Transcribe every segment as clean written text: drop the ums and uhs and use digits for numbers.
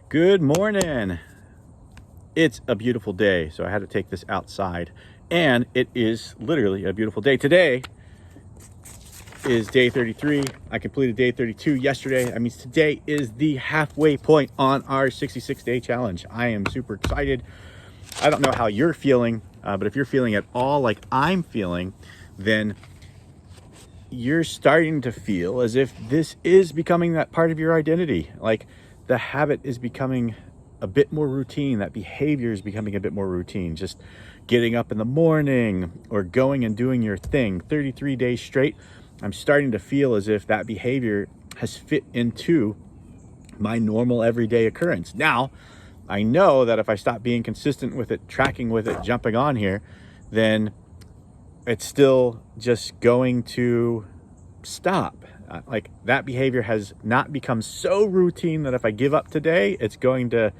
Good morning. It's a beautiful day, so I had to take this outside, and it is literally a beautiful day. Today is day 33. I completed day 32 yesterday. That means today is the halfway point on our 66-day challenge. I am super excited. I don't know how you're feeling, but if you're feeling at all like I'm feeling, then you're starting to feel as if this is becoming that part of your identity. Like the habit is becoming a bit more routine. That behavior is becoming a bit more routine. Just getting up in the morning or going and doing your thing 33 days straight. I'm starting to feel as if that behavior has fit into my normal everyday occurrence. Now, I know that if I stop being consistent with it, tracking with it, jumping on here, then it's still just going to stop. Like that behavior has not become so routine that if I give up today, it's going to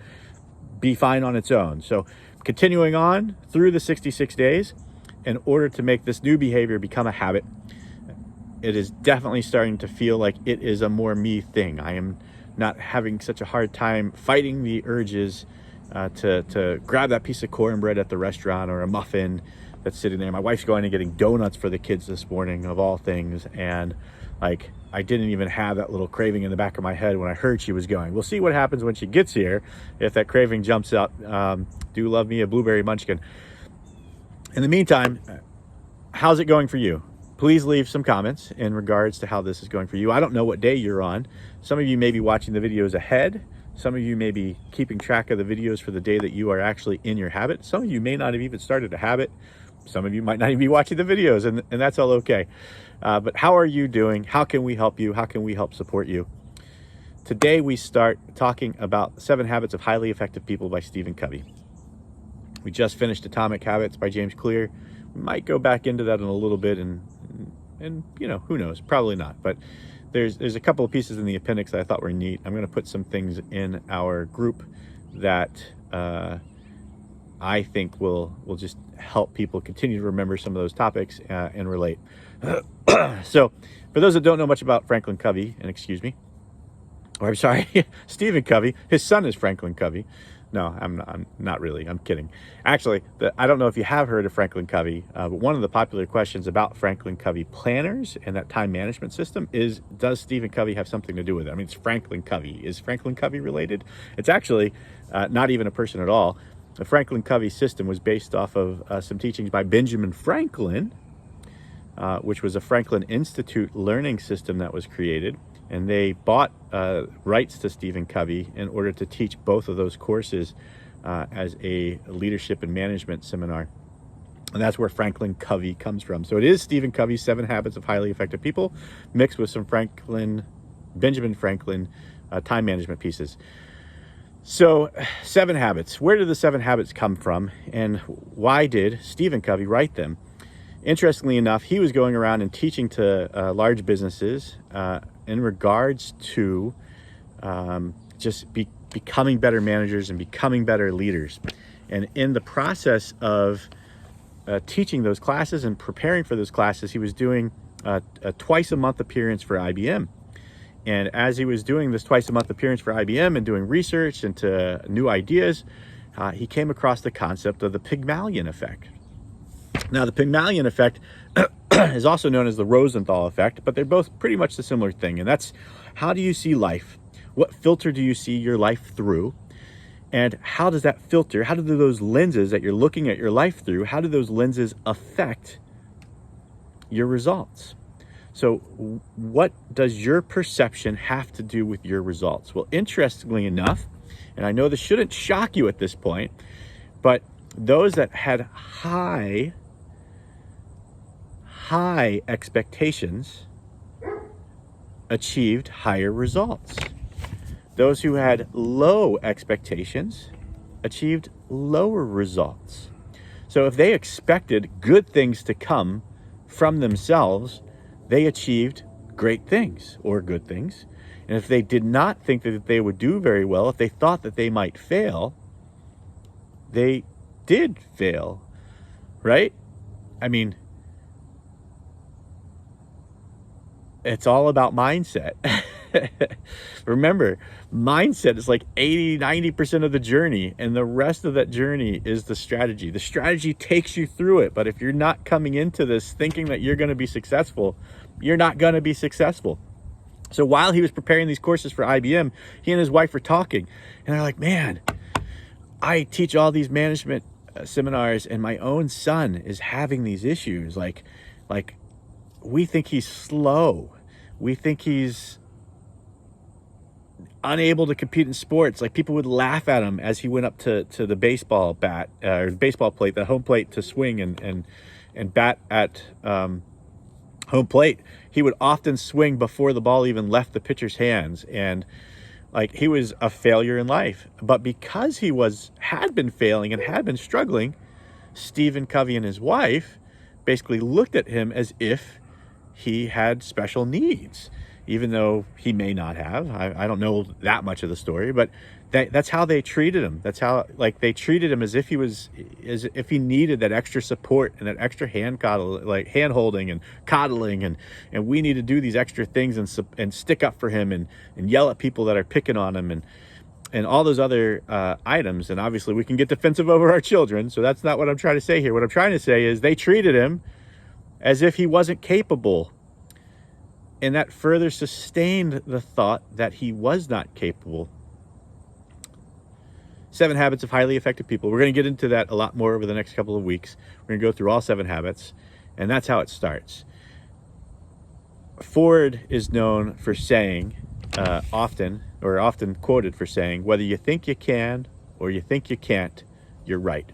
be fine on its own. So continuing on through the 66 days in order to make this new behavior become a habit, it is definitely starting to feel like it is a more me thing. I am not having such a hard time fighting the urges to grab that piece of cornbread at the restaurant or a muffin that's sitting there. My wife's going and getting donuts for the kids this morning, of all things, and like I didn't even have that little craving in the back of my head when I heard she was going. We'll see what happens when she gets here, if that craving jumps out. Do love me a blueberry munchkin. In the meantime, how's it going for you? Please leave some comments in regards to how this is going for you. I don't know what day you're on. Some of you may be watching the videos ahead. Some of you may be keeping track of the videos for the day that you are actually in your habit. Some of you may not have even started a habit. Some of you might not even be watching the videos, and that's all okay. But how are you doing? How can we help you? How can we help support you? Today we start talking about 7 Habits of Highly Effective People by Stephen Covey. We just finished Atomic Habits by James Clear. We might go back into that in a little bit, and you know, who knows? Probably not. But there's a couple of pieces in the appendix that I thought were neat. I'm going to put some things in our group that I think will just help people continue to remember some of those topics and relate. So for those that don't know much about Franklin Covey, and excuse me, or I'm sorry, Stephen Covey, his son is Franklin Covey. No, I'm not really. I'm kidding. Actually, I don't know if you have heard of Franklin Covey, but one of the popular questions about Franklin Covey planners and that time management system is, does Stephen Covey have something to do with it? I mean, it's Franklin Covey. Is Franklin Covey related? It's actually not even a person at all. The Franklin Covey system was based off of some teachings by Benjamin Franklin, which was a Franklin Institute learning system that was created. And they bought rights to Stephen Covey in order to teach both of those courses as a leadership and management seminar. And that's where Franklin Covey comes from. So it is Stephen Covey's 7 Habits of Highly Effective People mixed with some Benjamin Franklin time management pieces. So 7 habits. Where did the 7 habits come from, and why did Stephen Covey write them? Interestingly enough, he was going around and teaching to large businesses in regards to just becoming better managers and becoming better leaders. And in the process of teaching those classes and preparing for those classes, he was doing a twice-a-month appearance for IBM. And as he was doing this twice-a-month appearance for IBM and doing research into new ideas, he came across the concept of the Pygmalion effect. Now, the Pygmalion effect is also known as the Rosenthal effect, but they're both pretty much the similar thing. And that's, how do you see life? What filter do you see your life through? And how does that filter, how do those lenses that you're looking at your life through, how do those lenses affect your results? So what does your perception have to do with your results? Well, interestingly enough, and I know this shouldn't shock you at this point, but those that had high expectations achieved higher results. Those who had low expectations achieved lower results. So if they expected good things to come from themselves, they achieved great things or good things. And if they did not think that they would do very well, if they thought that they might fail, they did fail, right? I mean, it's all about mindset. Remember, mindset is like 80-90% of the journey, and the rest of that journey is the strategy. The strategy takes you through it, but if you're not coming into this thinking that you're going to be successful, you're not going to be successful. So while he was preparing these courses for IBM, he and his wife were talking, and they're like, man, I teach all these management seminars, and my own son is having these issues. Like we think he's slow. We think he's unable to compete in sports. Like, people would laugh at him as he went up to the baseball bat, or the baseball plate, the home plate, to swing and bat at home plate. He would often swing before the ball even left the pitcher's hands, and like, he was a failure in life. But because he had been failing and had been struggling, Stephen Covey and his wife basically looked at him as if he had special needs, even though he may not have. I don't know that much of the story, but that's how they treated him. That's how, like, they treated him as if he needed that extra support and that extra hand holding and coddling, and we need to do these extra things and stick up for him and yell at people that are picking on him and all those other items. And obviously we can get defensive over our children, so that's not what I'm trying to say here. What I'm trying to say is they treated him as if he wasn't capable, and that further sustained the thought that he was not capable. 7 habits of highly effective people. We're going to get into that a lot more over the next couple of weeks. We're going to go through all 7 habits, and that's how it starts. Ford is known for saying, often quoted for saying, whether you think you can or you think you can't, you're right.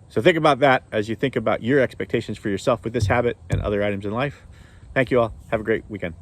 So think about that as you think about your expectations for yourself with this habit and other items in life. Thank you all. Have a great weekend.